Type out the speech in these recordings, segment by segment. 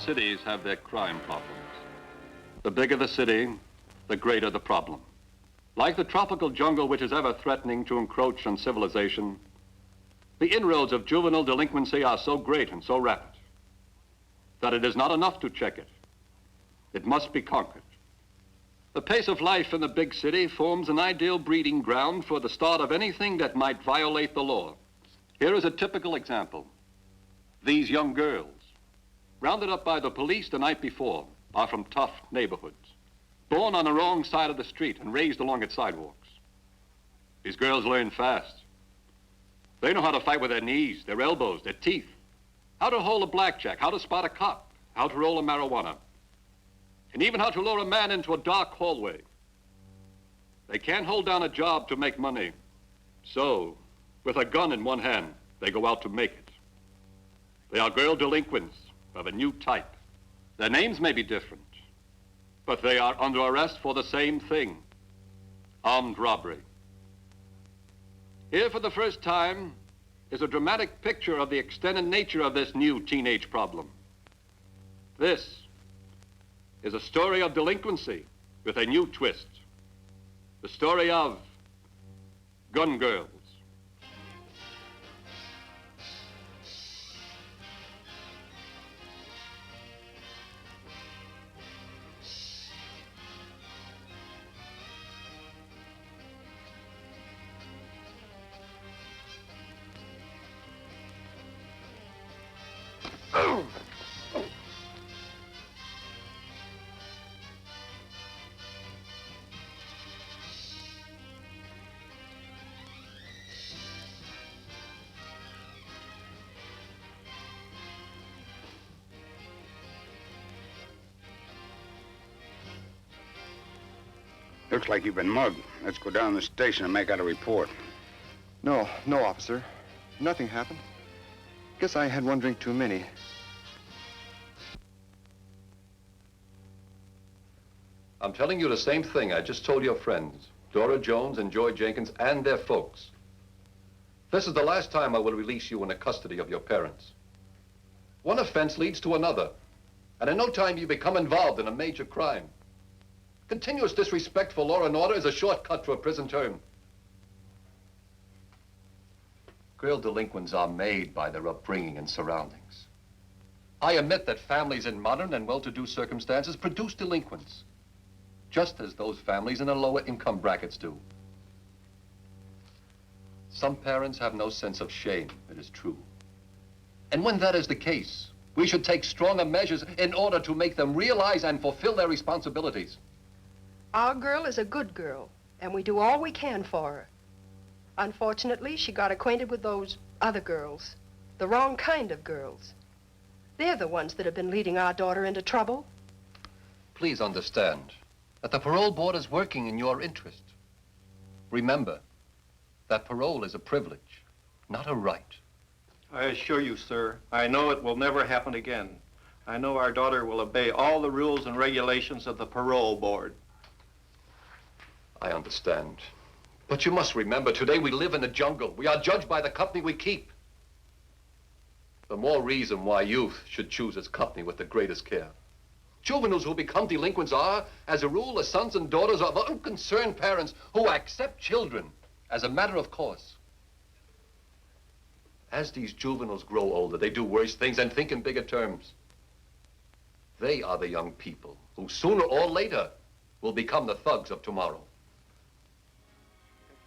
cities have their crime problems. The bigger the city, the greater the problem. Like the tropical jungle which is ever threatening to encroach on civilization, the inroads of juvenile delinquency are so great and so rapid that it is not enough to check it. It must be conquered. The pace of life in the big city forms an ideal breeding ground for the start of anything that might violate the law. Here is a typical example. These young girls, rounded up by the police the night before, are from tough neighborhoods, born on the wrong side of the street and raised along its sidewalks. These girls learn fast. They know how to fight with their knees, their elbows, their teeth, how to hold a blackjack, how to spot a cop, how to roll a marijuana, and even how to lure a man into a dark hallway. They can't hold down a job to make money, so with a gun in one hand, they go out to make it. They are girl delinquents of a new type. Their names may be different, but they are under arrest for the same thing, armed robbery. Here for the first time is a dramatic picture of the extended nature of this new teenage problem. This is a story of delinquency with a new twist. The story of gun girls. Looks like you've been mugged. Let's go down to the station and make out a report. No, officer. Nothing happened. Guess I had one drink too many. I'm telling you the same thing I just told your friends, Dora Jones and Joy Jenkins and their folks. This is the last time I will release you in the custody of your parents. One offense leads to another, and in no time you become involved in a major crime. Continuous disrespect for law and order is a shortcut to a prison term. Girl delinquents are made by their upbringing and surroundings. I admit that families in modern and well-to-do circumstances produce delinquents, just as those families in the lower income brackets do. Some parents have no sense of shame, it is true. And when that is the case, we should take stronger measures in order to make them realize and fulfill their responsibilities. Our girl is a good girl, and we do all we can for her. Unfortunately, she got acquainted with those other girls, the wrong kind of girls. They're the ones that have been leading our daughter into trouble. Please understand that the parole board is working in your interest. Remember that parole is a privilege, not a right. I assure you, sir, I know it will never happen again. I know our daughter will obey all the rules and regulations of the parole board. I understand. But you must remember, today we live in the jungle. We are judged by the company we keep. The more reason why youth should choose its company with the greatest care. Juveniles who become delinquents are, as a rule, the sons and daughters of unconcerned parents who accept children as a matter of course. As these juveniles grow older, they do worse things and think in bigger terms. They are the young people who sooner or later will become the thugs of tomorrow.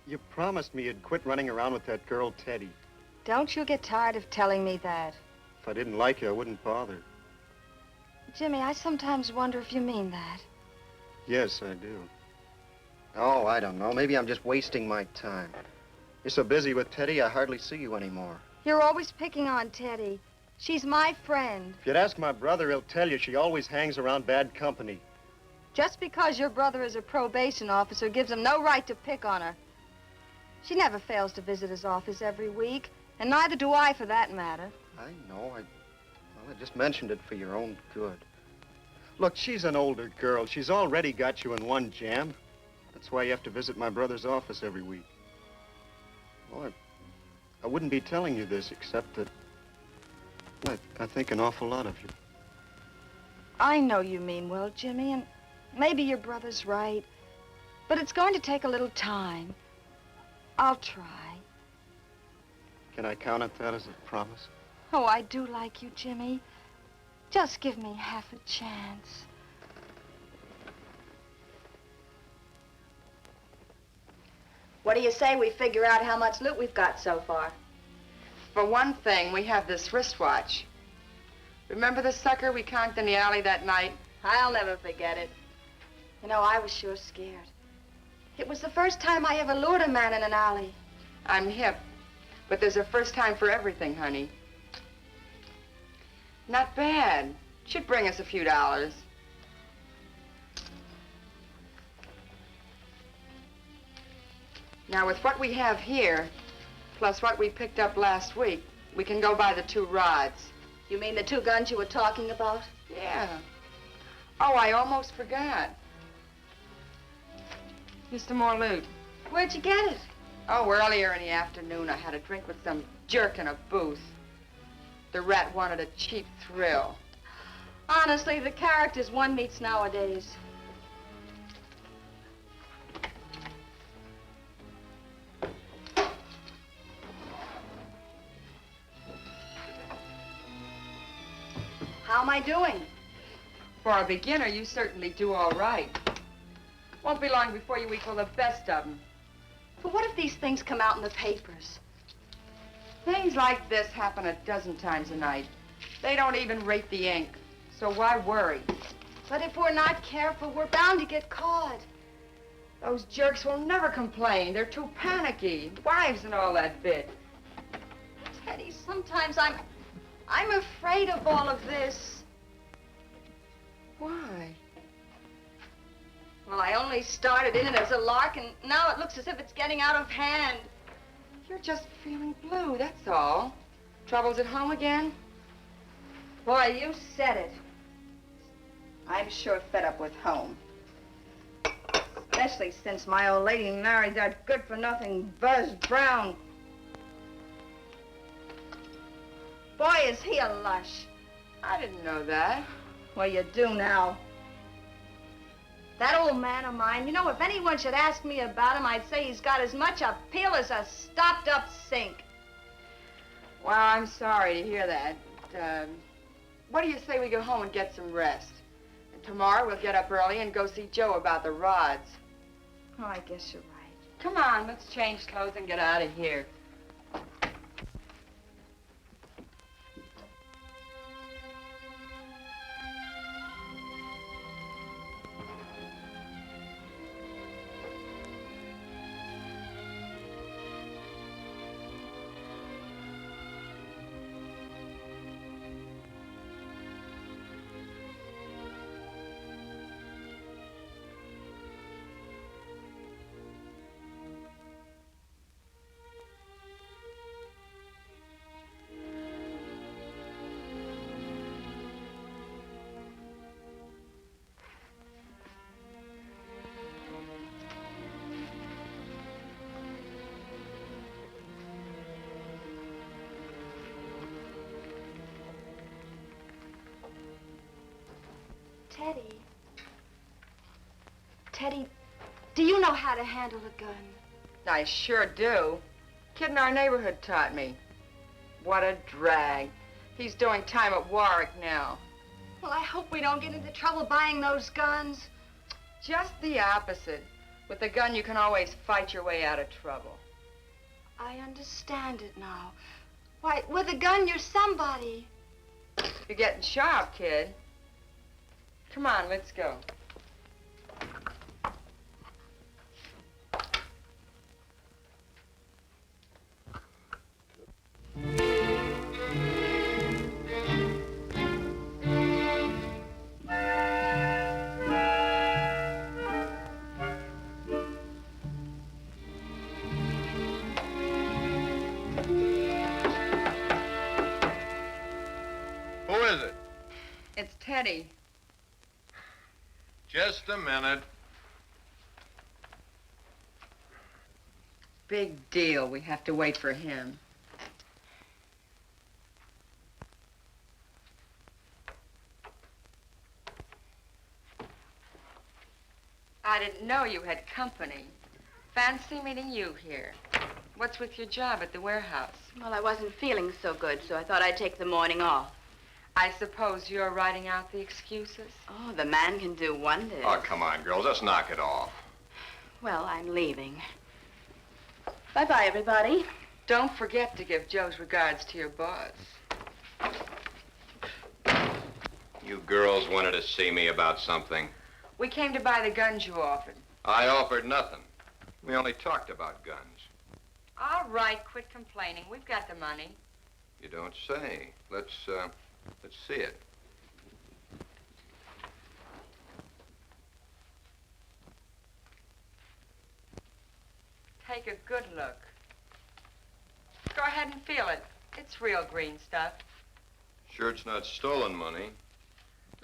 You promised me you'd quit running around with that girl, Teddy. Don't you get tired of telling me that. If I didn't like you, I wouldn't bother. Jimmy, I sometimes wonder if you mean that. Yes, I do. Oh, I don't know. Maybe I'm just wasting my time. You're so busy with Teddy, I hardly see you anymore. You're always picking on Teddy. She's my friend. If you'd ask my brother, he'll tell you she always hangs around bad company. Just because your brother is a probation officer gives him no right to pick on her. She never fails to visit his office every week, and neither do I, for that matter. I know. I just mentioned it for your own good. Look, she's an older girl. She's already got you in one jam. That's why you have to visit my brother's office every week. Well, I wouldn't be telling you this except that I think an awful lot of you. I know you mean well, Jimmy, and maybe your brother's right. But it's going to take a little time. I'll try. Can I count on that as a promise? Oh, I do like you, Jimmy. Just give me half a chance. What do you say we figure out how much loot we've got so far? For one thing, we have this wristwatch. Remember the sucker we conked in the alley that night? I'll never forget it. You know, I was sure scared. It was the first time I ever lured a man in an alley. I'm hip, but there's a first time for everything, honey. Not bad. Should bring us a few dollars. Now, with what we have here, plus what we picked up last week, we can go buy the 2 rods. You mean the 2 guns you were talking about? Yeah. Oh, I almost forgot. Here's some more loot. Where'd you get it? Oh, earlier in the afternoon, I had a drink with some jerk in a booth. The rat wanted a cheap thrill. Honestly, the characters one meets nowadays. How am I doing? For a beginner, you certainly do all right. Won't be long before you equal the best of them. But what if these things come out in the papers? Things like this happen a dozen times a night. They don't even rate the ink, so why worry? But if we're not careful, we're bound to get caught. Those jerks will never complain. They're too panicky. Wives and all that bit. Teddy, sometimes I'm afraid of all of this. Why? Well, I only started in it as a lark, and now it looks as if it's getting out of hand. You're just feeling blue, that's all. Troubles at home again? Boy, you said it. I'm sure fed up with home. Especially since my old lady married that good-for-nothing Buzz Brown. Boy, is he a lush. I didn't know that. Well, you do now. That old man of mine, you know, if anyone should ask me about him, I'd say he's got as much appeal as a stopped-up sink. Well, I'm sorry to hear that. What do you say we go home and get some rest? And tomorrow we'll get up early and go see Joe about the rods. Oh, I guess you're right. Come on, let's change clothes and get out of here. Teddy, do you know how to handle a gun? I sure do. Kid in our neighborhood taught me. What a drag. He's doing time at Warwick now. Well, I hope we don't get into trouble buying those guns. Just the opposite. With a gun, you can always fight your way out of trouble. I understand it now. Why, with a gun, you're somebody. You're getting sharp, kid. Come on, let's go. Who is it? It's Teddy. Just a minute. Big deal. We have to wait for him. I didn't know you had company. Fancy meeting you here. What's with your job at the warehouse? Well, I wasn't feeling so good, so I thought I'd take the morning off. I suppose you're writing out the excuses? Oh, the man can do wonders. Oh, come on, girls. Let's knock it off. Well, I'm leaving. Bye-bye, everybody. Don't forget to give Joe's regards to your boss. You girls wanted to see me about something. We came to buy the guns you offered. I offered nothing. We only talked about guns. All right, quit complaining. We've got the money. You don't say. Let's see it. Take a good look. Go ahead and feel it. It's real green stuff. Sure it's not stolen money.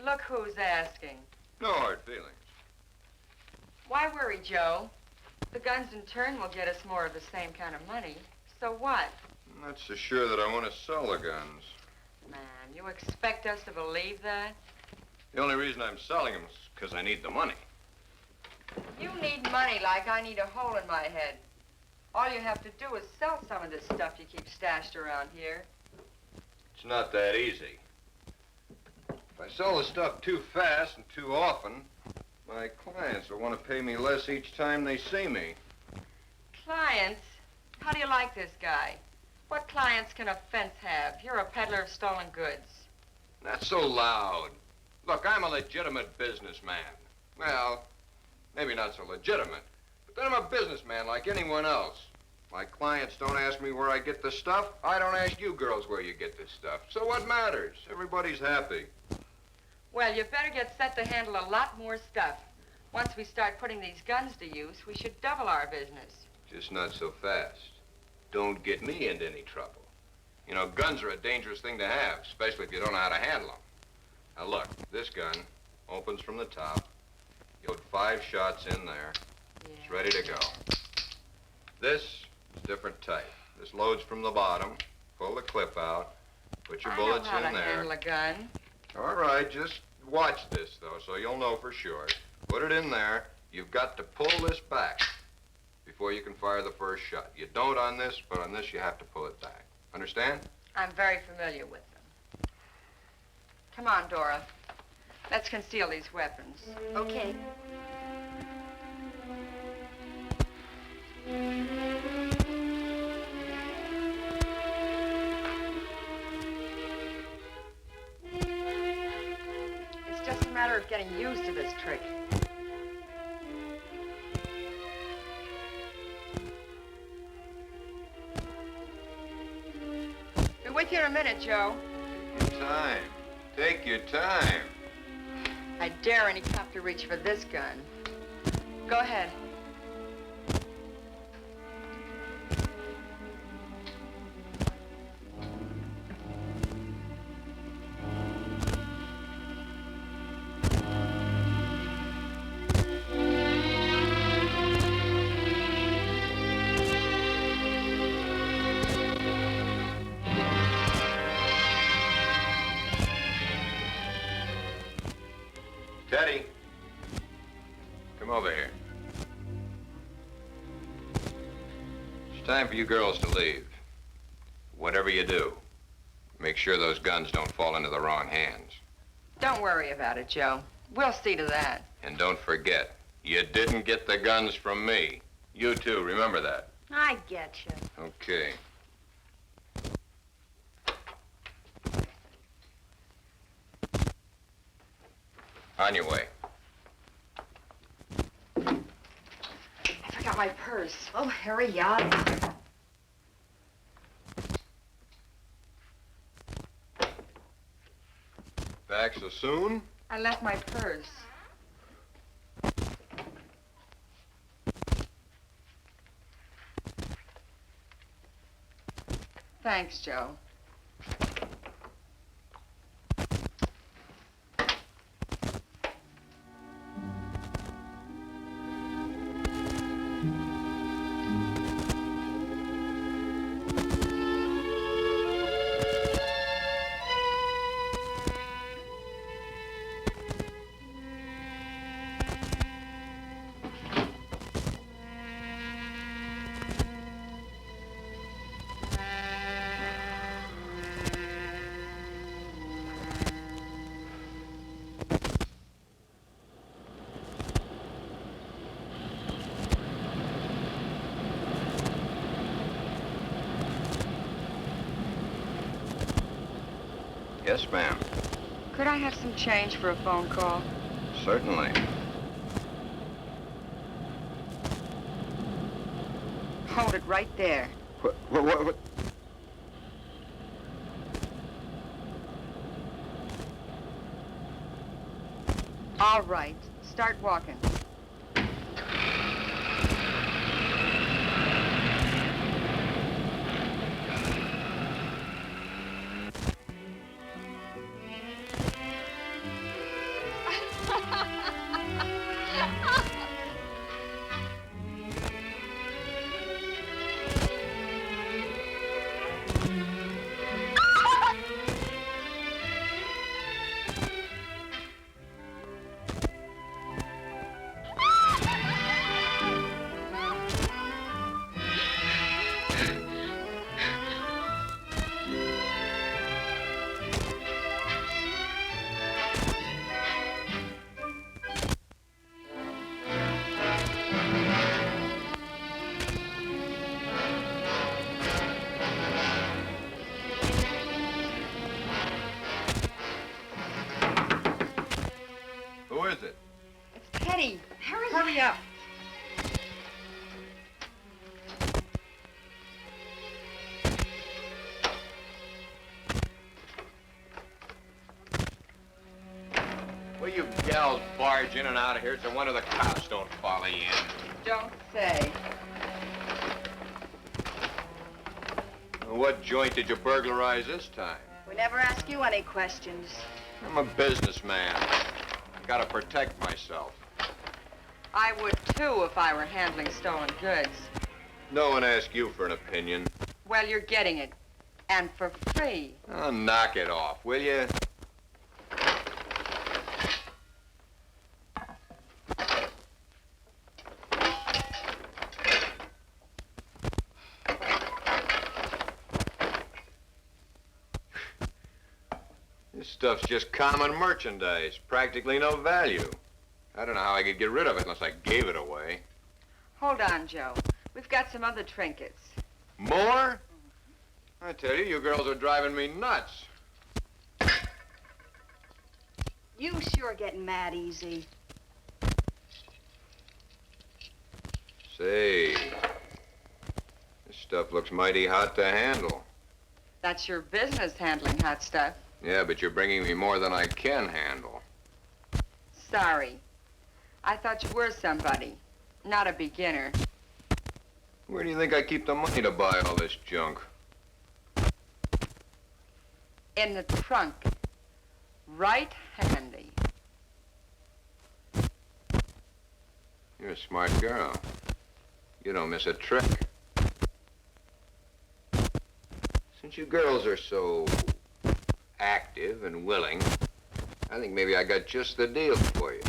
Look who's asking. No hard feelings. Why worry, Joe? The guns in turn will get us more of the same kind of money. So what? I'm not so sure that I want to sell the guns. Man, you expect us to believe that? The only reason I'm selling them is because I need the money. You need money like I need a hole in my head. All you have to do is sell some of this stuff you keep stashed around here. It's not that easy. If I sell the stuff too fast and too often, my clients will want to pay me less each time they see me. Clients? How do you like this guy? What clients can a fence have? You're a peddler of stolen goods. Not so loud. Look, I'm a legitimate businessman. Well, maybe not so legitimate, but then I'm a businessman like anyone else. My clients don't ask me where I get the stuff. I don't ask you girls where you get this stuff. So what matters? Everybody's happy. Well, you better get set to handle a lot more stuff. Once we start putting these guns to use, we should double our business. Just not so fast. Don't get me into any trouble. You know, guns are a dangerous thing to have, especially if you don't know how to handle them. Now look, this gun opens from the top. You load 5 shots in there. Yeah. It's ready to go. This is different type. This loads from the bottom. Pull the clip out. Put your bullets I know how in to there. handle a gun. All right, just watch this, though, so you'll know for sure. Put it in there. You've got to pull this back before you can fire the first shot. You don't on this, but on this you have to pull it back. Understand? I'm very familiar with them. Come on, Dora. Let's conceal these weapons. Okay. It's just a matter of getting used to this trick. Be with you in a minute, Joe. Take your time. Take your time. I dare any cop to reach for this gun. Go ahead. Teddy, come over here. It's time for you girls to leave. Whatever you do, make sure those guns don't fall into the wrong hands. Don't worry about it, Joe. We'll see to that. And don't forget, you didn't get the guns from me. You too, remember that. I get you. Okay. On your way. I forgot my purse. Oh, hurry up. Back so soon? I left my purse. Thanks, Joe. Yes, ma'am. Could I have some change for a phone call? Certainly. Hold it right there. What? All right. Start walking. Who is it? It's Teddy. Hurry up. Will you gals barge in and out of here so one of the cops don't follow you in? Don't say. What joint did you burglarize this time? We never ask you any questions. I'm a businessman. Gotta protect myself. I would too if I were handling stolen goods. No one asked you for an opinion. Well, you're getting it. And for free. Oh, knock it off, will you? This stuff's just common merchandise, practically no value. I don't know how I could get rid of it unless I gave it away. Hold on, Joe. We've got some other trinkets. More? I tell you, you girls are driving me nuts. You sure getting mad easy. Say, this stuff looks mighty hot to handle. That's your business, handling hot stuff. Yeah, but you're bringing me more than I can handle. Sorry. I thought you were somebody, not a beginner. Where do you think I keep the money to buy all this junk? In the trunk. Right handy. You're a smart girl. You don't miss a trick. Since you girls are so active and willing, I think maybe I got just the deal for you.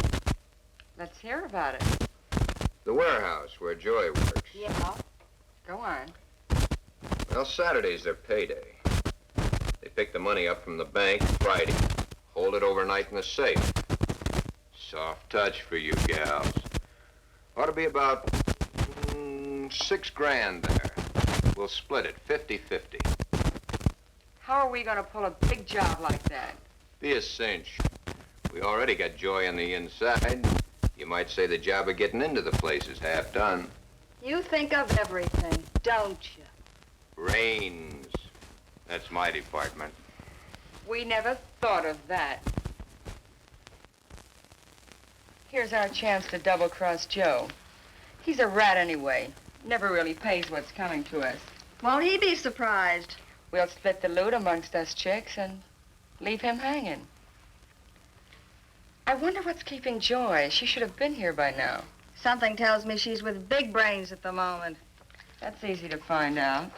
Let's hear about it. The warehouse where Joy works. Yeah. Go on. Well, Saturday's their payday. They pick the money up from the bank Friday, hold it overnight in the safe. Soft touch for you gals. Ought to be about $6 grand there. We'll split it 50-50. How are we going to pull a big job like that? Be a cinch. We already got Joy on the inside. You might say the job of getting into the place is half done. You think of everything, don't you? Brains. That's my department. We never thought of that. Here's our chance to double-cross Joe. He's a rat anyway. Never really pays what's coming to us. Won't he be surprised? We'll split the loot amongst us chicks and leave him hanging. I wonder what's keeping Joy. She should have been here by now. Something tells me she's with big brains at the moment. That's easy to find out.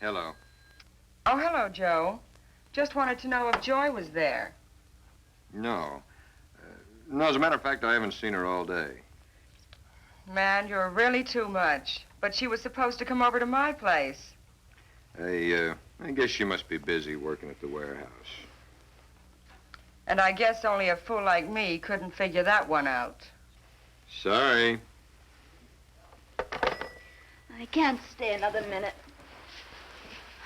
Hello. Oh, hello, Joe. Just wanted to know if Joy was there. No. No, as a matter of fact, I haven't seen her all day. Man, you're really too much. But she was supposed to come over to my place. I guess she must be busy working at the warehouse. And I guess only a fool like me couldn't figure that one out. Sorry. I can't stay another minute.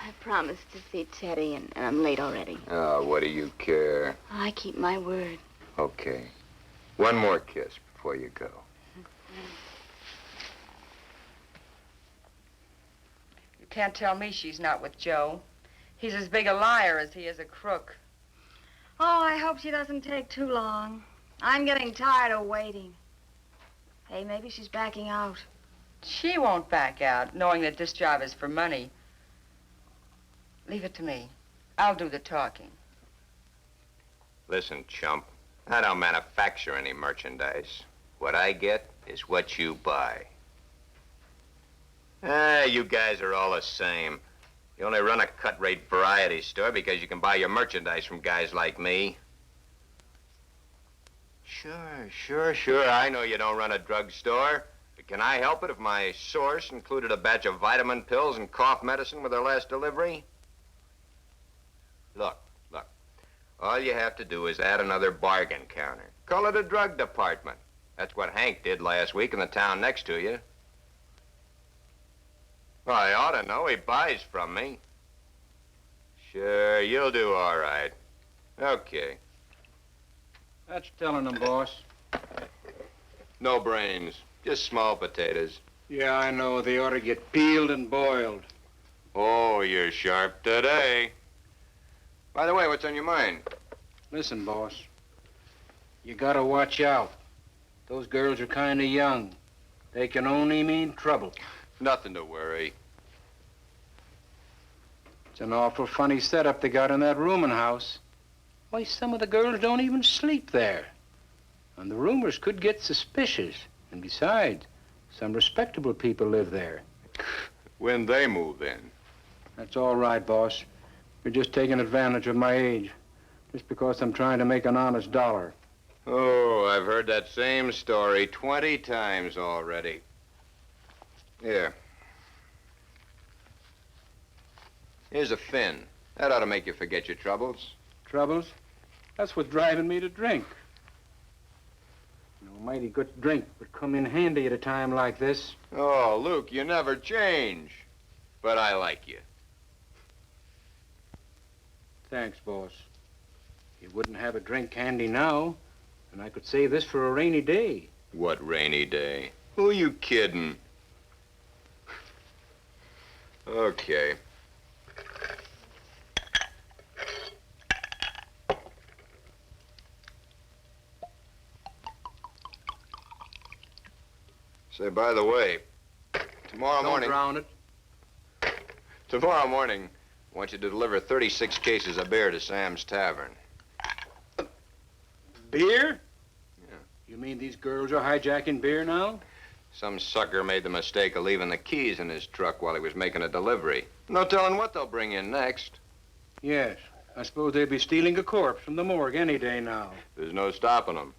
I promised to see Teddy, and I'm late already. Oh, what do you care? I keep my word. Okay. One more kiss before you go. You can't tell me she's not with Joe. He's as big a liar as he is a crook. Oh, I hope she doesn't take too long. I'm getting tired of waiting. Hey, maybe she's backing out. She won't back out, knowing that this job is for money. Leave it to me. I'll do the talking. Listen, chump. I don't manufacture any merchandise. What I get is what you buy. You guys are all the same. You only run a cut-rate variety store because you can buy your merchandise from guys like me. Sure. I know you don't run a drugstore. But can I help it if my source included a batch of vitamin pills and cough medicine with their last delivery? Look. All you have to do is add another bargain counter. Call it a drug department. That's what Hank did last week in the town next to you. Well, I ought to know. He buys from me. Sure, you'll do all right. Okay. That's telling them, boss. No brains. Just small potatoes. Yeah, I know. They ought to get peeled and boiled. Oh, you're sharp today. By the way, what's on your mind? Listen, boss. You gotta watch out. Those girls are kind of young. They can only mean trouble. Nothing to worry. It's an awful funny setup they got in that rooming house. Why, some of the girls don't even sleep there. And the roomers could get suspicious. And besides, some respectable people live there. When they move in. That's all right, boss. You're just taking advantage of my age. Just because I'm trying to make an honest dollar. Oh, I've heard that same story 20 times already. Here. Here's a fin. That ought to make you forget your troubles. Troubles? That's what's driving me to drink. No mighty good drink would come in handy at a time like this. Oh, Luke, you never change. But I like you. Thanks, boss. You wouldn't have a drink handy now, and I could save this for a rainy day. What rainy day? Who you kidding? Okay. Say, by the way, tomorrow morning... Don't drown it. Tomorrow morning, I want you to deliver 36 cases of beer to Sam's Tavern. Beer? Yeah. You mean these girls are hijacking beer now? Some sucker made the mistake of leaving the keys in his truck while he was making a delivery. No telling what they'll bring in next. Yes. I suppose they'll be stealing a corpse from the morgue any day now. There's no stopping them.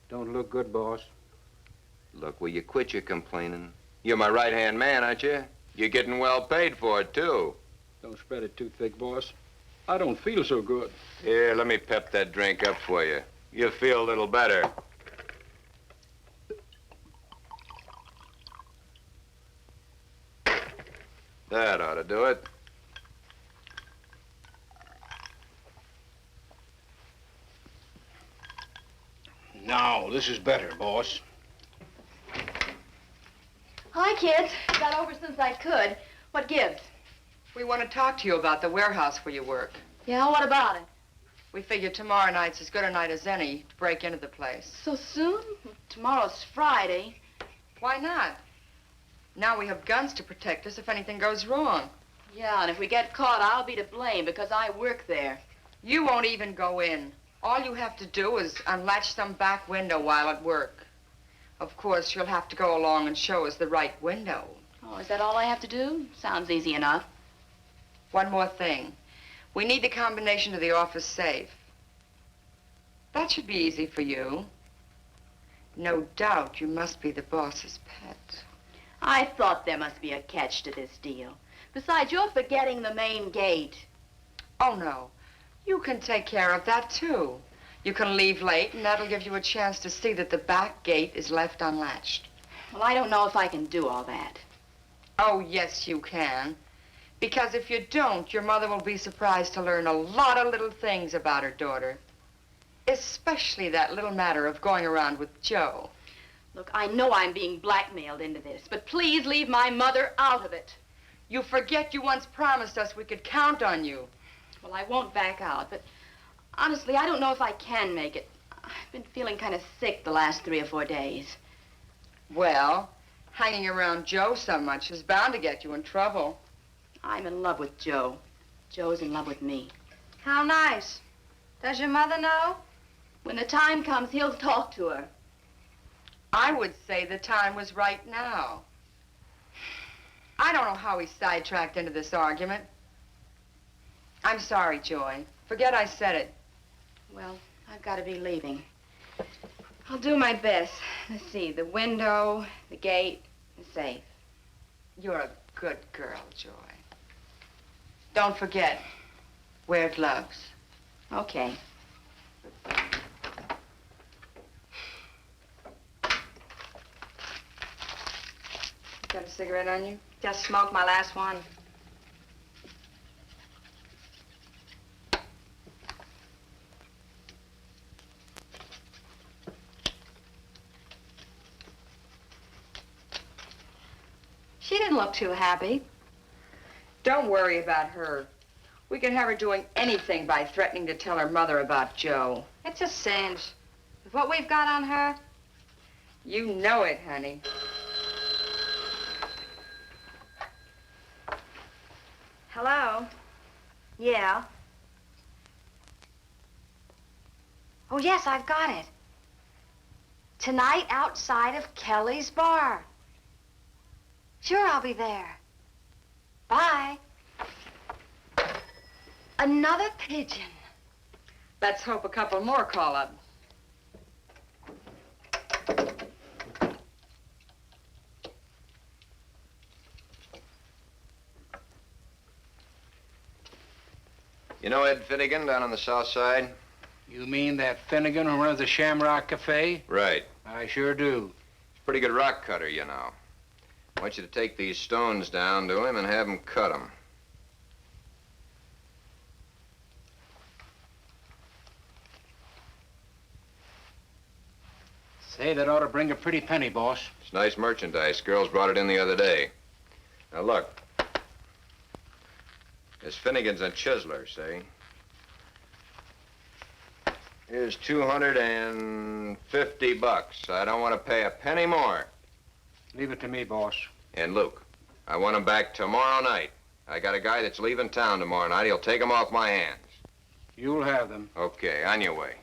Don't look good, boss. Look, will you quit your complaining? You're my right-hand man, aren't you? You're getting well paid for it, too. Don't spread it too thick, boss. I don't feel so good. Here, let me pep that drink up for you. You'll feel a little better. That ought to do it. Now, this is better, boss. Hi, kids. Got over since I could. What gives? We want to talk to you about the warehouse where you work. Yeah, what about it? We figure tomorrow night's as good a night as any to break into the place. So soon? Tomorrow's Friday. Why not? Now we have guns to protect us if anything goes wrong. Yeah, and if we get caught, I'll be to blame because I work there. You won't even go in. All you have to do is unlatch some back window while at work. Of course, you'll have to go along and show us the right window. Oh, is that all I have to do? Sounds easy enough. One more thing. We need the combination to the office safe. That should be easy for you. No doubt you must be the boss's pet. I thought there must be a catch to this deal. Besides, you're forgetting the main gate. Oh, no. You can take care of that, too. You can leave late, and that'll give you a chance to see that the back gate is left unlatched. Well, I don't know if I can do all that. Oh, yes, you can. Because if you don't, your mother will be surprised to learn a lot of little things about her daughter. Especially that little matter of going around with Joe. Look, I know I'm being blackmailed into this, but please leave my mother out of it. You forget you once promised us we could count on you. Well, I won't back out, but honestly, I don't know if I can make it. I've been feeling kind of sick the last 3 or 4 days. Well, hanging around Joe so much is bound to get you in trouble. I'm in love with Joe. Joe's in love with me. How nice. Does your mother know? When the time comes, he'll talk to her. I would say the time was right now. I don't know how he sidetracked into this argument. I'm sorry, Joy. Forget I said it. Well, I've got to be leaving. I'll do my best. Let's see, the window, the gate, the safe. You're a good girl, Joy. Don't forget, wear gloves. Okay. Got a cigarette on you? Just smoked my last one. She didn't look too happy. Don't worry about her. We can have her doing anything by threatening to tell her mother about Joe. It's a cinch. With what we've got on her, You know it, honey. hello? Yeah. Oh, yes, I've got it. Tonight outside of Kelly's bar. Sure, I'll be there. Bye. Another pigeon. Let's hope a couple more call up. You know Ed Finnegan down on the south side? You mean that Finnegan who runs the Shamrock Cafe? Right. I sure do. He's a pretty good rock cutter, you know. I want you to take these stones down to him and have him cut them. Say, that ought to bring a pretty penny, boss. It's nice merchandise. Girls brought it in the other day. Now, look. This Finnegan's and Chisler, see? Here's $250. I don't want to pay a penny more. Leave it to me, boss. And Luke, I want him back tomorrow night. I got a guy that's leaving town tomorrow night. He'll take them off my hands. You'll have them. Okay, on your way.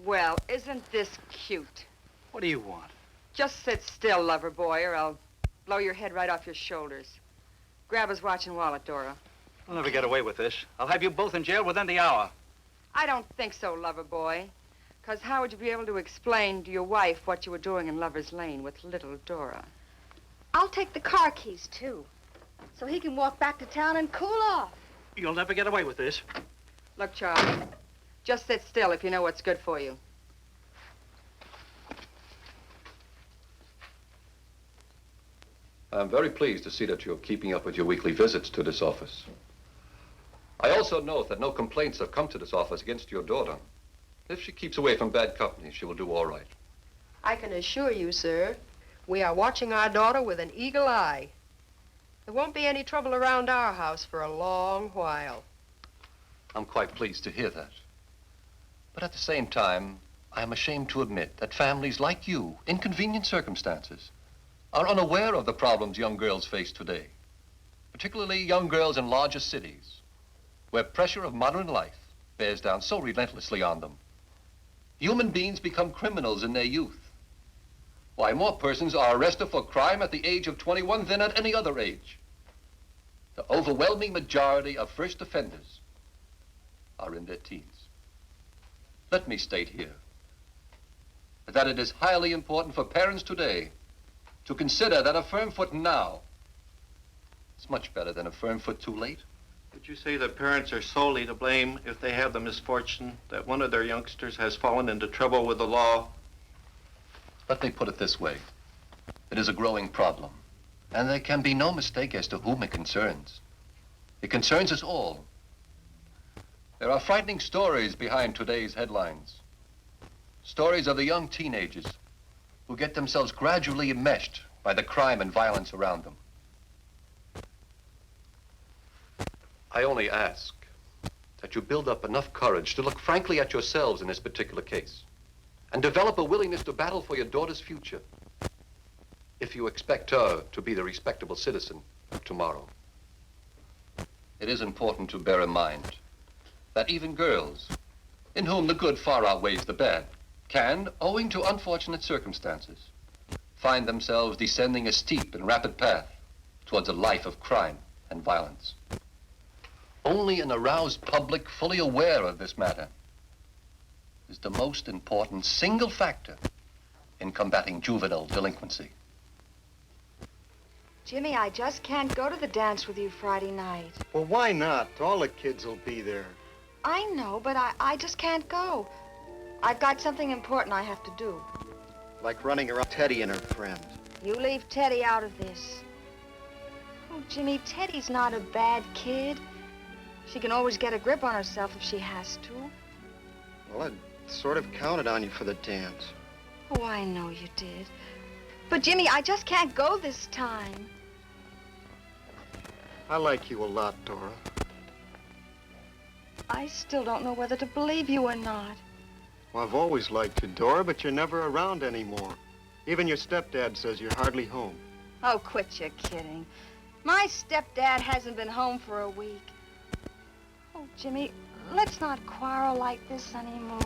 Well, isn't this cute? What do you want? Just sit still, lover boy, or I'll blow your head right off your shoulders. Grab his watch and wallet, Dora. I'll never get away with this. I'll have you both in jail within the hour. I don't think so, lover boy. Because how would you be able to explain to your wife what you were doing in Lover's Lane with little Dora? I'll take the car keys, too, so he can walk back to town and cool off. You'll never get away with this. Look, Charlie, just sit still if you know what's good for you. I'm very pleased to see that you're keeping up with your weekly visits to this office. I also note that no complaints have come to this office against your daughter. If she keeps away from bad company, she will do all right. I can assure you, sir, we are watching our daughter with an eagle eye. There won't be any trouble around our house for a long while. I'm quite pleased to hear that. But at the same time, I am ashamed to admit that families like you, in convenient circumstances, are unaware of the problems young girls face today, particularly young girls in larger cities, where pressure of modern life bears down so relentlessly on them. Human beings become criminals in their youth. Why, more persons are arrested for crime at the age of 21 than at any other age. The overwhelming majority of first offenders are in their teens. Let me state here that it is highly important for parents today to consider that a firm foot now is much better than a firm foot too late. Would you say that parents are solely to blame if they have the misfortune that one of their youngsters has fallen into trouble with the law? Let me put it this way. It is a growing problem, and there can be no mistake as to whom it concerns. It concerns us all. There are frightening stories behind today's headlines. Stories of the young teenagers who get themselves gradually enmeshed by the crime and violence around them. I only ask that you build up enough courage to look frankly at yourselves in this particular case and develop a willingness to battle for your daughter's future if you expect her to be the respectable citizen of tomorrow. It is important to bear in mind that even girls, in whom the good far outweighs the bad, can, owing to unfortunate circumstances, find themselves descending a steep and rapid path towards a life of crime and violence. Only an aroused public fully aware of this matter is the most important single factor in combating juvenile delinquency. Jimmy, I just can't go to the dance with you Friday night. Well, why not? All the kids will be there. I know, but I just can't go. I've got something important I have to do. Like running around Teddy and her friend. You leave Teddy out of this. Oh, Jimmy, Teddy's not a bad kid. She can always get a grip on herself if she has to. Well, I sort of counted on you for the dance. Oh, I know you did. But, Jimmy, I just can't go this time. I like you a lot, Dora. I still don't know whether to believe you or not. Well, I've always liked you, Dora, but you're never around anymore. Even your stepdad says you're hardly home. Oh, quit your kidding. My stepdad hasn't been home for a week. Oh, Jimmy, let's not quarrel like this anymore.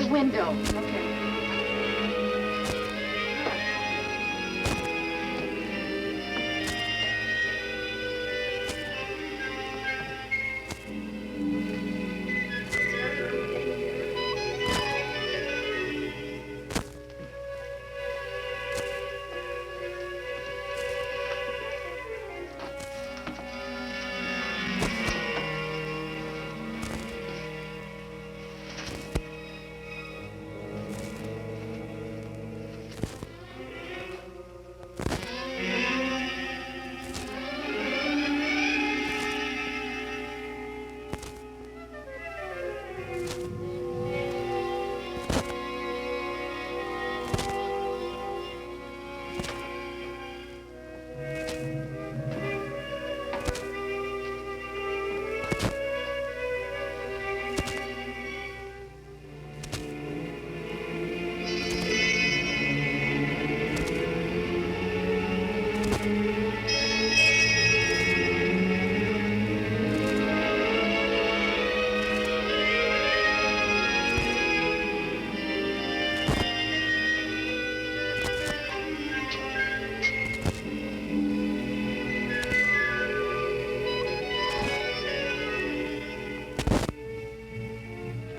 Window. Okay.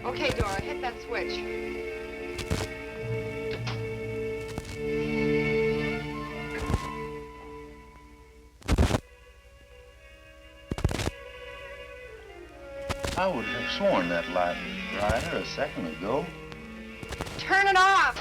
Okay, Dora, hit that switch. I would have sworn that light was brighter a second ago. Turn it off!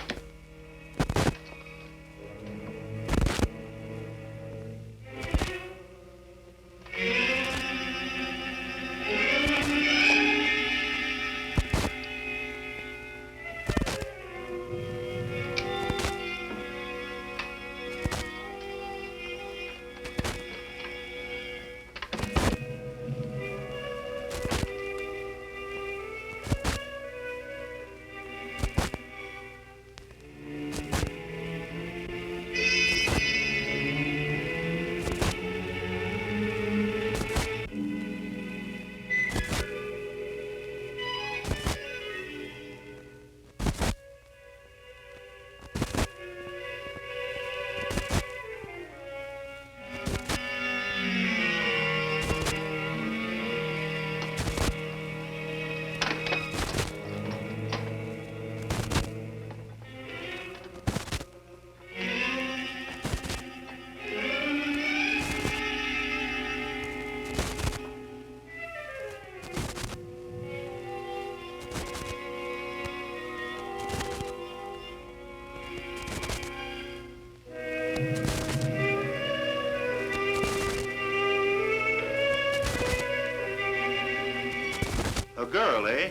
girl, eh?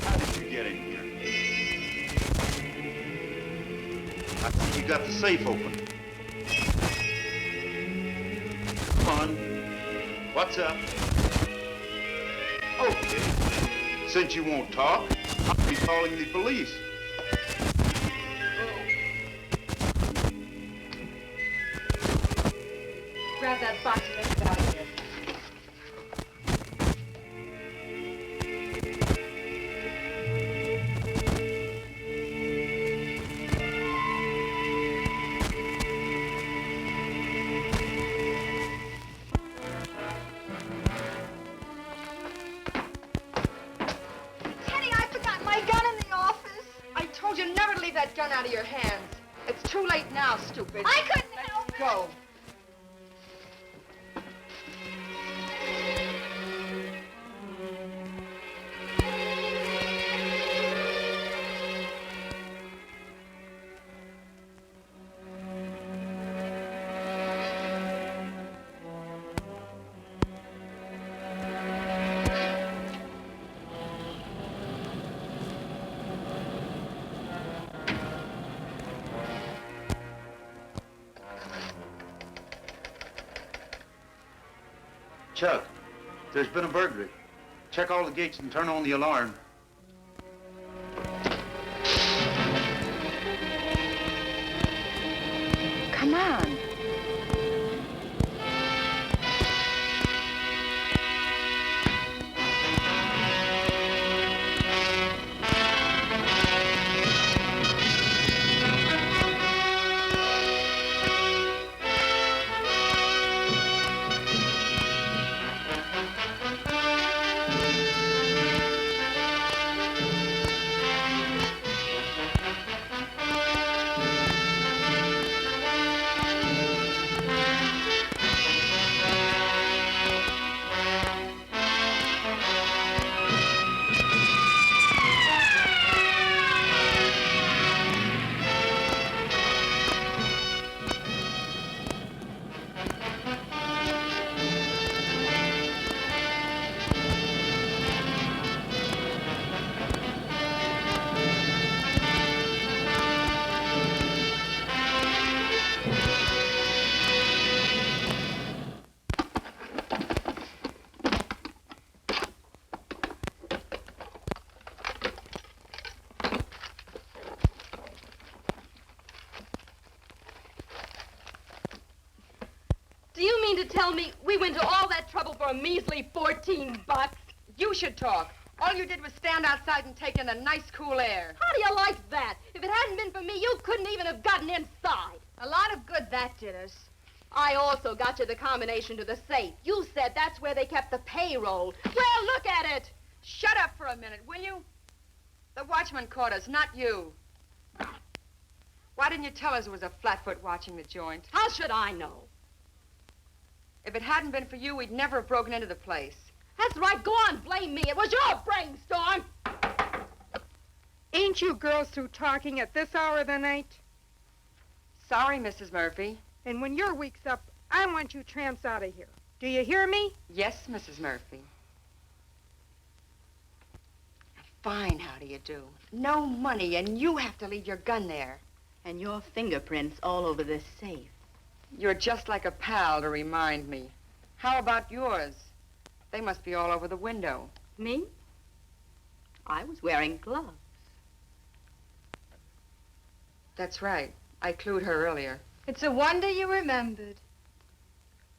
How did you get in here? I think you got the safe open. Come on. What's up? Okay. Since you won't talk, I'll be calling the police. Grab that box and let's get out of here. Teddy, I forgot my gun in the office. I told you never to leave that gun out of your hands. It's too late now, stupid. I couldn't help it. Go. Chuck, there's been a burglary. Check all the gates and turn on the alarm. Come on. Do you mean to tell me we went to all that trouble for a measly 14 bucks? You should talk. All you did was stand outside and take in the nice, cool air. How do you like that? If it hadn't been for me, you couldn't even have gotten inside. A lot of good that did us. I also got you the combination to the safe. You said that's where they kept the payroll. Well, look at it. Shut up for a minute, will you? The watchman caught us, not you. Why didn't you tell us it was a flatfoot watching the joint? How should I know? If it hadn't been for you, we'd never have broken into the place. That's right. Go on, blame me. It was your brainstorm. Ain't you girls through talking at this hour of the night? Sorry, Mrs. Murphy. And when your week's up, I want you tramps out of here. Do you hear me? Yes, Mrs. Murphy. Fine, how do you do? No money, and you have to leave your gun there. And your fingerprints all over this safe. You're just like a pal to remind me. How about yours? They must be all over the window. Me? I was wearing gloves. That's right. I clued her earlier. It's a wonder you remembered.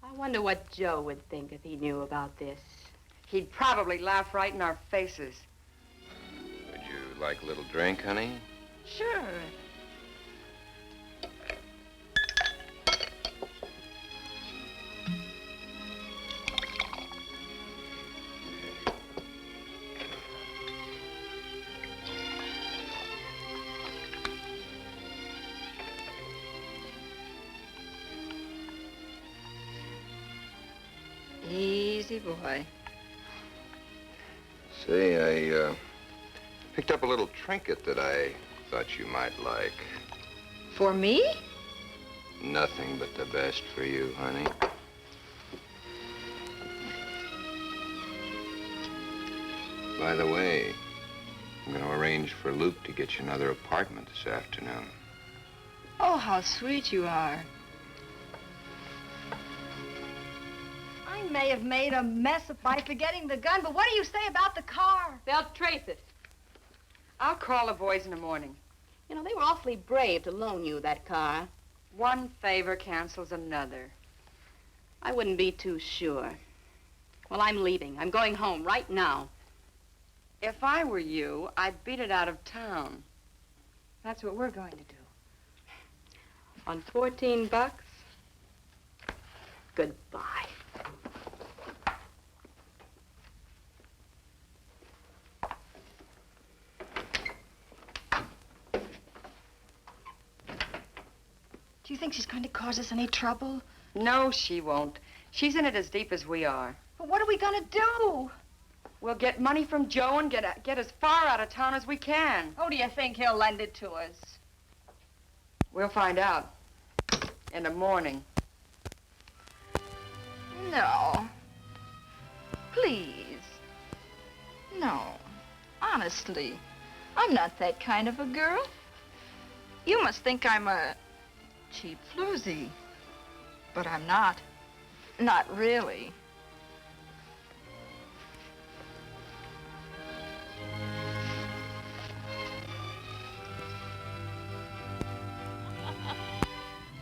I wonder what Joe would think if he knew about this. He'd probably laugh right in our faces. Would you like a little drink, honey? Sure. Easy boy. Say, I picked up a little trinket that I thought you might like. For me? Nothing but the best for you, honey. By the way, I'm going to arrange for Luke to get you another apartment this afternoon. Oh, how sweet you are. I may have made a mess by forgetting the gun, but what do you say about the car? They'll trace it. I'll call the boys in the morning. You know, they were awfully brave to loan you that car. One favor cancels another. I wouldn't be too sure. Well, I'm leaving. I'm going home right now. If I were you, I'd beat it out of town. That's what we're going to do. On $14? Goodbye. Do you think she's going to cause us any trouble? No, she won't. She's in it as deep as we are. But what are we going to do? We'll get money from Joe and get as far out of town as we can. Oh, do you think he'll lend it to us? We'll find out in the morning. No. Please. No. Honestly, I'm not that kind of a girl. You must think I'm a cheap floozy. But I'm not. Not really.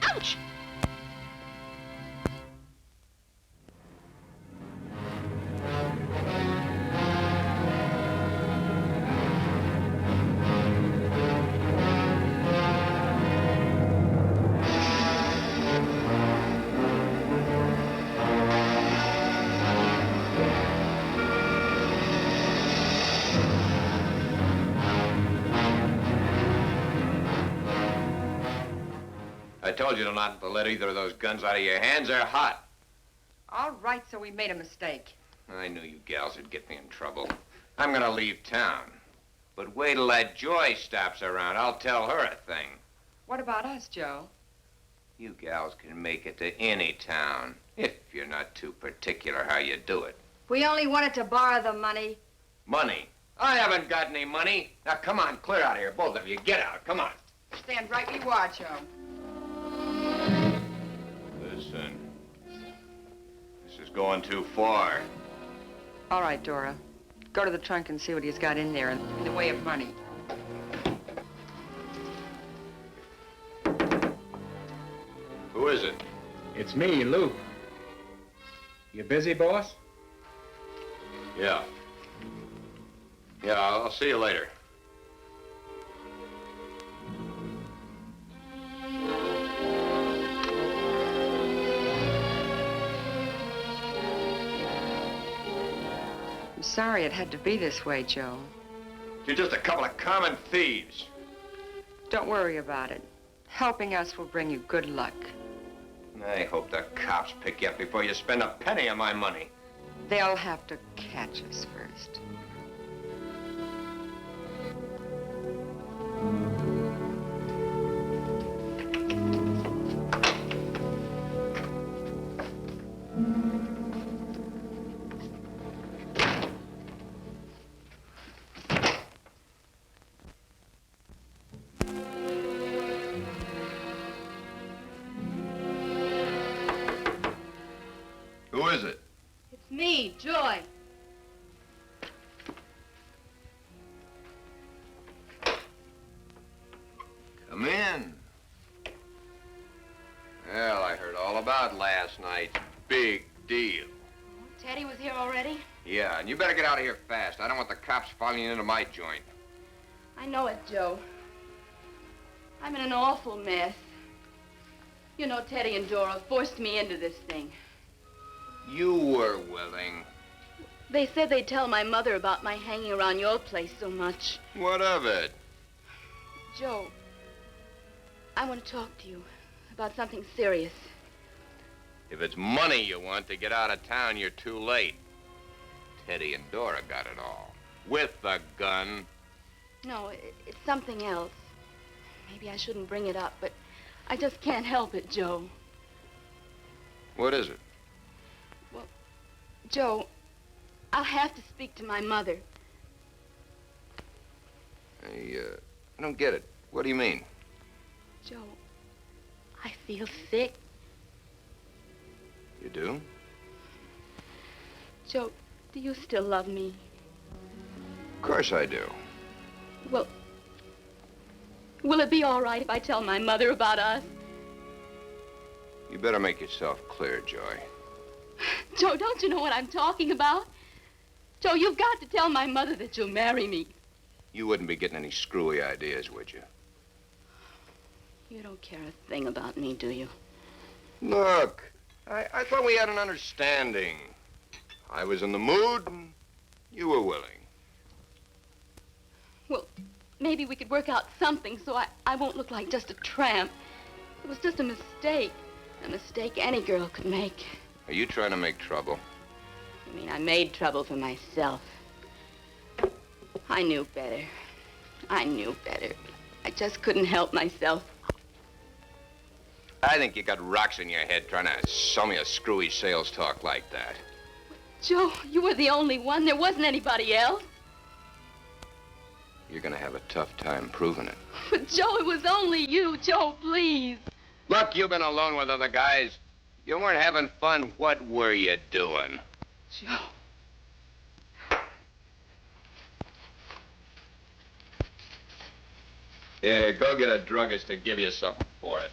Ouch! I told you not to let either of those guns out of your hands. They're hot. All right, so we made a mistake. I knew you gals would get me in trouble. I'm gonna leave town. But wait till that Joy stops around. I'll tell her a thing. What about us, Joe? You gals can make it to any town, if you're not too particular how you do it. We only wanted to borrow the money. Money? I haven't got any money. Now, come on, clear out of here, both of you. Get out, come on. Stand right where you are, Joe. Listen, this is going too far. All right, Dora. Go to the trunk and see what he's got in there in the way of money. Who is it? It's me, Luke. You busy, boss? Yeah. Yeah, I'll see you later. I'm sorry it had to be this way, Joe. You're just a couple of common thieves. Don't worry about it. Helping us will bring you good luck. I hope the cops pick you up before you spend a penny of my money. They'll have to catch us first. Who is it? It's me, Joy. Come in. Well, I heard all about last night. Big deal. Teddy was here already? Yeah, and you better get out of here fast. I don't want the cops following into my joint. I know it, Joe. I'm in an awful mess. You know, Teddy and Dora forced me into this thing. You were willing. They said they'd tell my mother about my hanging around your place so much. What of it? Joe, I want to talk to you about something serious. If it's money you want to get out of town, you're too late. Teddy and Dora got it all. With the gun. No, it's something else. Maybe I shouldn't bring it up, but I just can't help it, Joe. What is it? Joe, I'll have to speak to my mother. I don't get it. What do you mean? Joe, I feel sick. You do? Joe, do you still love me? Of course I do. Well, will it be all right if I tell my mother about us? You better make yourself clear, Joy. Joe, don't you know what I'm talking about? Joe, you've got to tell my mother that you'll marry me. You wouldn't be getting any screwy ideas, would you? You don't care a thing about me, do you? Look, I thought we had an understanding. I was in the mood, and you were willing. Well, maybe we could work out something so I won't look like just a tramp. It was just a mistake any girl could make. Are you trying to make trouble? I mean, I made trouble for myself. I knew better. I knew better. I just couldn't help myself. I think you got rocks in your head trying to sell me a screwy sales talk like that. Joe, you were the only one. There wasn't anybody else. You're gonna have a tough time proving it. But Joe, it was only you. Joe, please. Look, you've been alone with other guys. You weren't having fun. What were you doing? Joe. Yeah, go get a druggist to give you something for it.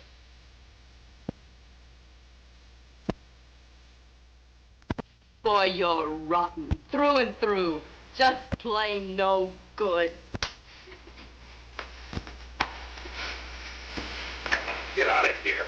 Boy, you're rotten. Through and through. Just plain no good. Get out of here.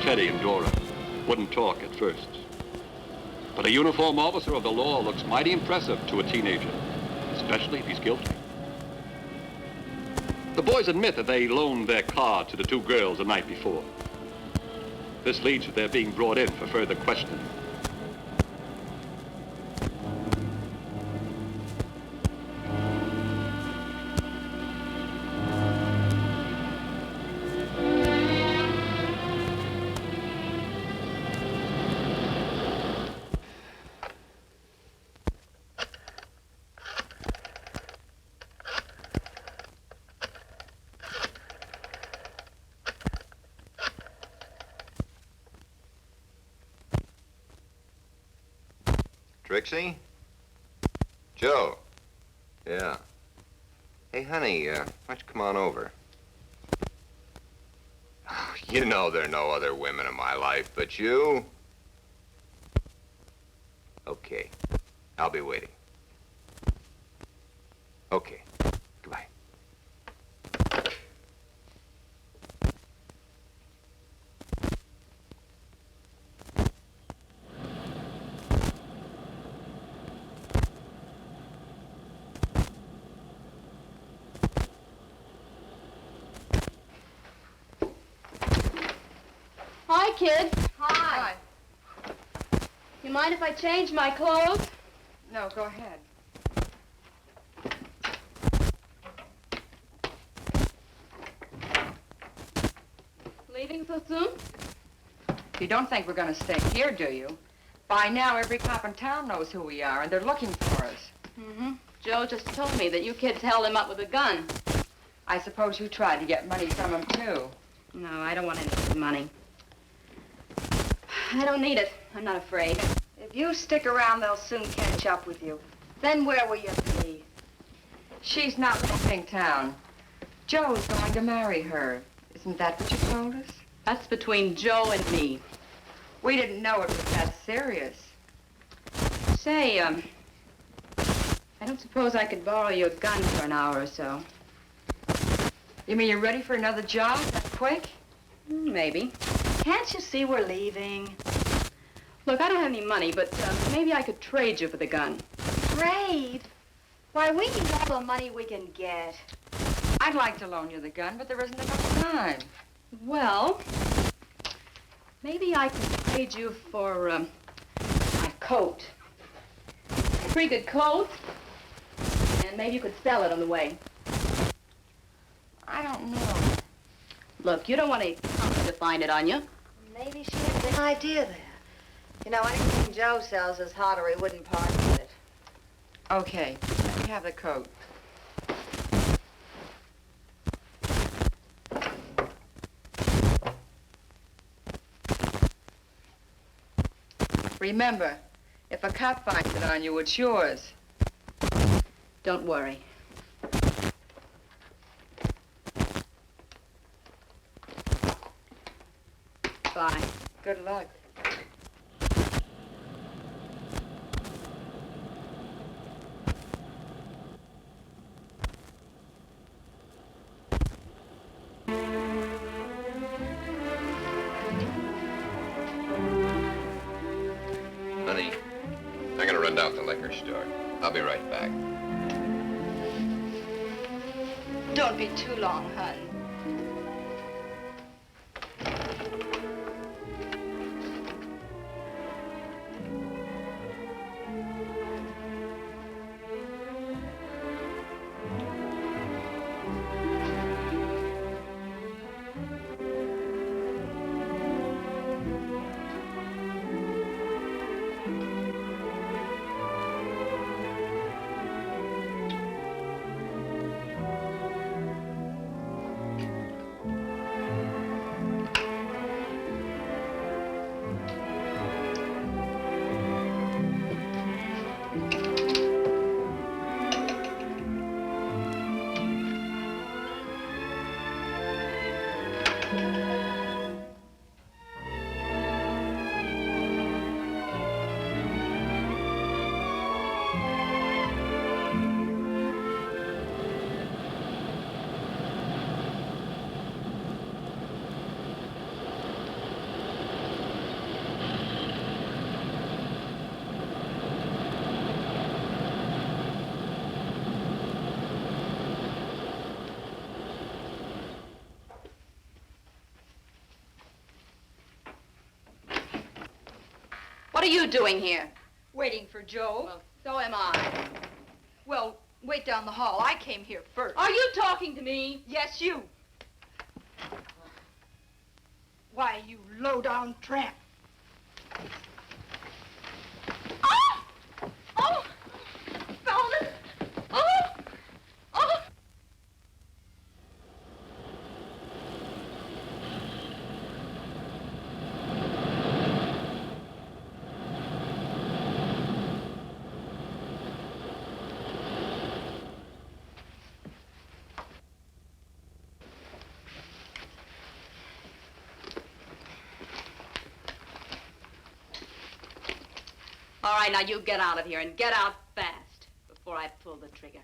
Teddy and Dora wouldn't talk at first. But a uniformed officer of the law looks mighty impressive to a teenager, especially if he's guilty. The boys admit that they loaned their car to the two girls the night before. This leads to their being brought in for further questioning. Trixie? Joe? Yeah. Hey, honey, why don't you come on over? You know there are no other women in my life but you. Okay. I'll be waiting. Okay. Goodbye. Hi, kids. Hi. You mind if I change my clothes? No, go ahead. Leaving so soon? You don't think we're going to stay here, do you? By now, every cop in town knows who we are, and they're looking for us. Mm-hmm. Joe just told me that you kids held him up with a gun. I suppose you tried to get money from him, too. No, I don't want any of his money. I don't need it. I'm not afraid. If you stick around, they'll soon catch up with you. Then where will you be? She's not leaving town. Joe's going to marry her. Isn't that what you told us? That's between Joe and me. We didn't know it was that serious. Say, I don't suppose I could borrow your gun for an hour or so. You mean you're ready for another job that quick? Maybe. Can't you see we're leaving? Look, I don't have any money, but maybe I could trade you for the gun. Trade? Why, we need all the money we can get. I'd like to loan you the gun, but there isn't enough time. Well, maybe I can trade you for my coat. A pretty good coat, and maybe you could sell it on the way. I don't know. Look, you don't want to come to find it on you. Maybe she has an idea there. You know, anything Joe sells is hot or he wouldn't part with it. Okay, let me have the coat. Remember, if a cop finds it on you, it's yours. Don't worry. Bye. Good luck. Honey, I'm gonna run down to the liquor store. I'll be right back. Don't be too long, hun. What are you doing here? Waiting for Joe. Well, so am I. Well, wait down the hall. I came here first. Are you talking to me? Yes, you. Why, you low-down tramp. Oh! Oh! Found it! Oh! Oh! All right, now you get out of here and get out fast before I pull the trigger.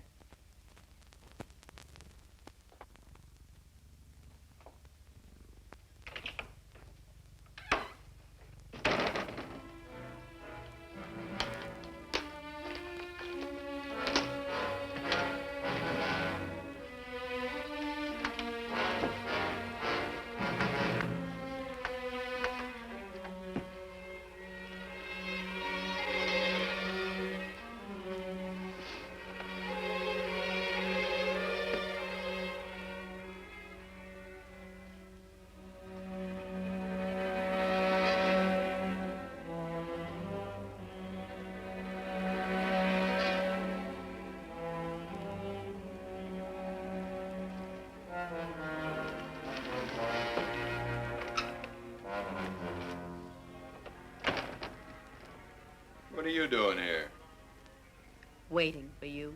waiting for you.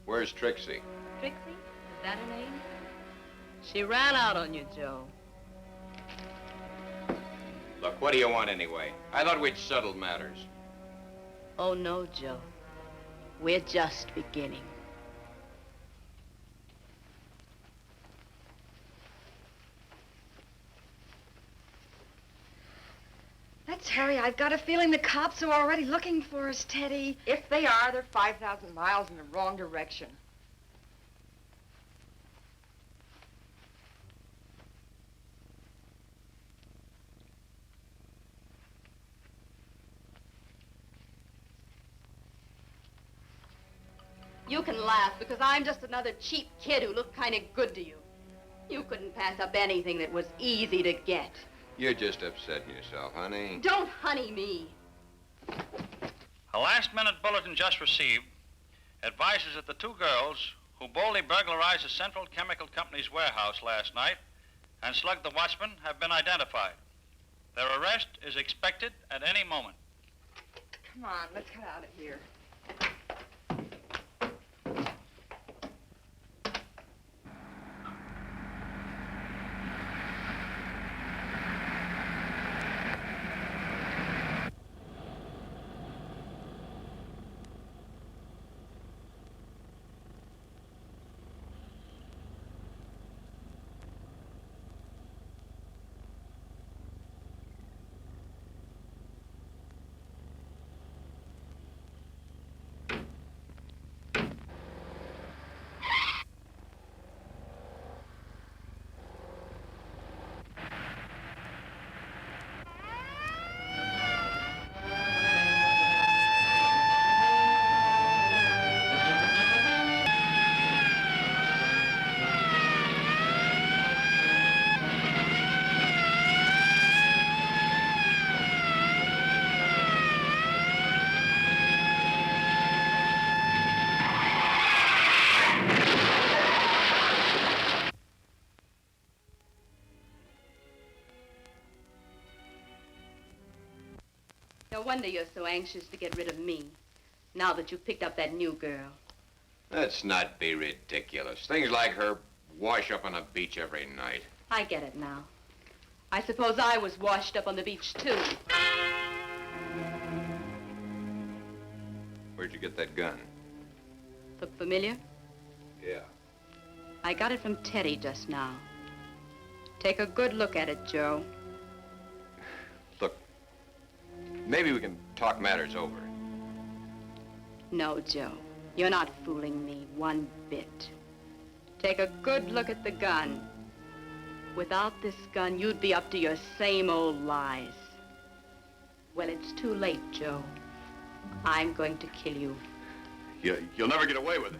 Where's Trixie? Trixie? Is that her name? She ran out on you, Joe. Look, what do you want anyway? I thought we'd settled matters. Oh, no, Joe. We're just beginning. Let's hurry. I've got a feeling the cops are already looking for us, Teddy. If they are, they're 5,000 miles in the wrong direction. You can laugh because I'm just another cheap kid who looked kind of good to you. You couldn't pass up anything that was easy to get. You're just upsetting yourself, honey. Don't honey me. A last-minute bulletin just received advises that the two girls who boldly burglarized the Central Chemical Company's warehouse last night and slugged the watchman have been identified. Their arrest is expected at any moment. Come on, let's get out of here. No wonder you're so anxious to get rid of me, now that you've picked up that new girl. Let's not be ridiculous. Things like her wash up on the beach every night. I get it now. I suppose I was washed up on the beach, too. Where'd you get that gun? Look familiar? Yeah. I got it from Teddy just now. Take a good look at it, Joe. Look, maybe we can talk matters over. No, Joe. You're not fooling me one bit. Take a good look at the gun. Without this gun, you'd be up to your same old lies. Well, it's too late, Joe. I'm going to kill you. You'll never get away with it.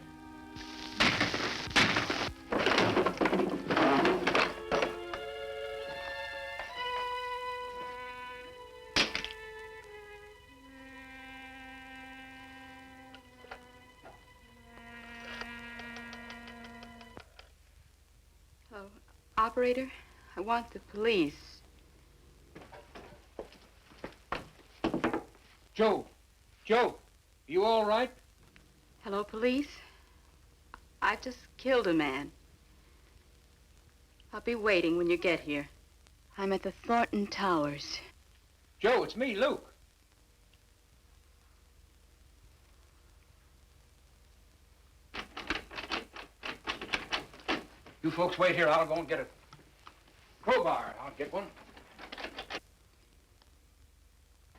Oh, operator, I want the police. Joe! Joe! You all right? Hello, police? I just killed a man. I'll be waiting when you get here. I'm at the Thornton Towers. Joe, it's me, Luke. You folks wait here. I'll go and get a crowbar. I'll get one.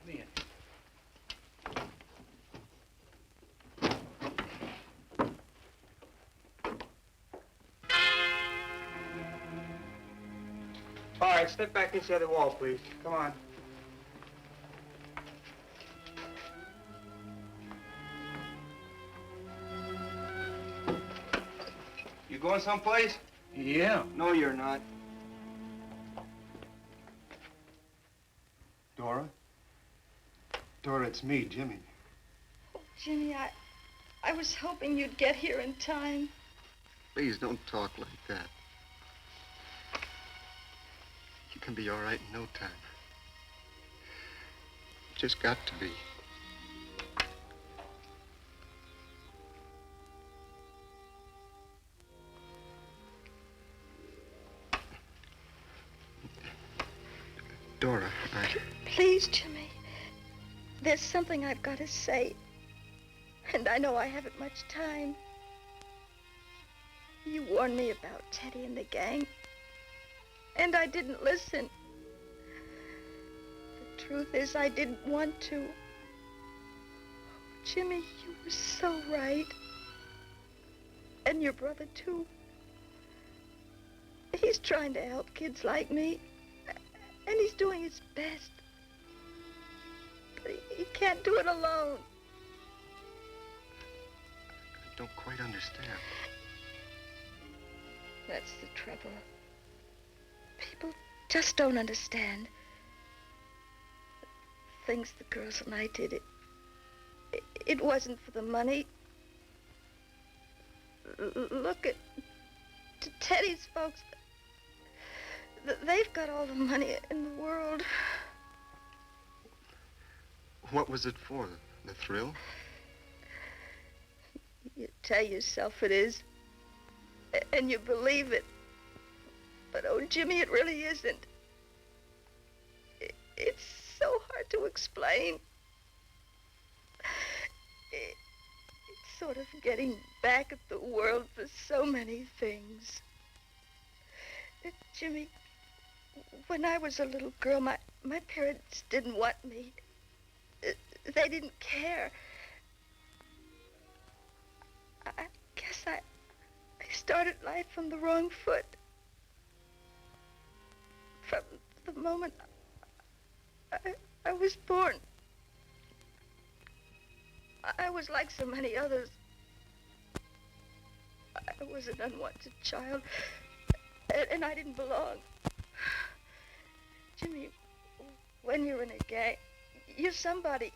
Come in. All right, step back inside the wall, please. Come on. You going someplace? Yeah. No, you're not. Dora? Dora, it's me, Jimmy. Oh, Jimmy, I was hoping you'd get here in time. Please don't talk like that. You can be all right in no time. Just got to be. Dora, Please, Jimmy. There's something I've got to say. And I know I haven't much time. You warned me about Teddy and the gang. And I didn't listen. The truth is, I didn't want to. Jimmy, you were so right. And your brother, too. He's trying to help kids like me. And he's doing his best. But he can't do it alone. I don't quite understand. That's the trouble. People just don't understand. Things the girls and I did, it wasn't for the money. Look at Teddy's folks. They've got all the money in the world. What was it for? The thrill? You tell yourself it is, and you believe it. But, oh, Jimmy, it really isn't. It's so hard to explain. It's sort of getting back at the world for so many things. Jimmy, when I was a little girl, my parents didn't want me. They didn't care. I guess I started life on the wrong foot. From the moment I was born, I was like so many others. I was an unwanted child, and I didn't belong. Jimmy, when you're in a gang, you're somebody.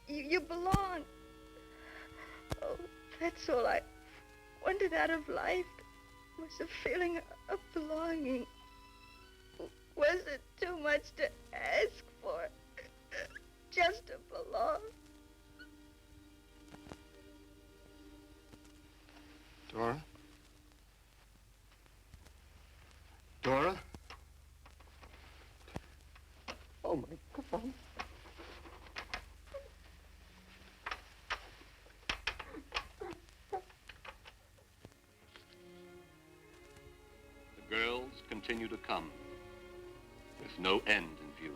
You belong. Oh, that's all I wanted out of life, was a feeling of belonging. Was it too much to ask for? Just to belong? Dora? Dora? Oh, my God. The girls continue to come, with no end in view.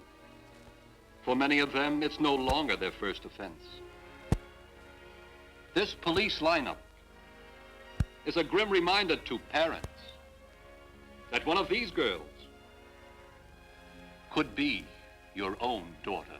For many of them, it's no longer their first offense. This police lineup is a grim reminder to parents that one of these girls could be your own daughter.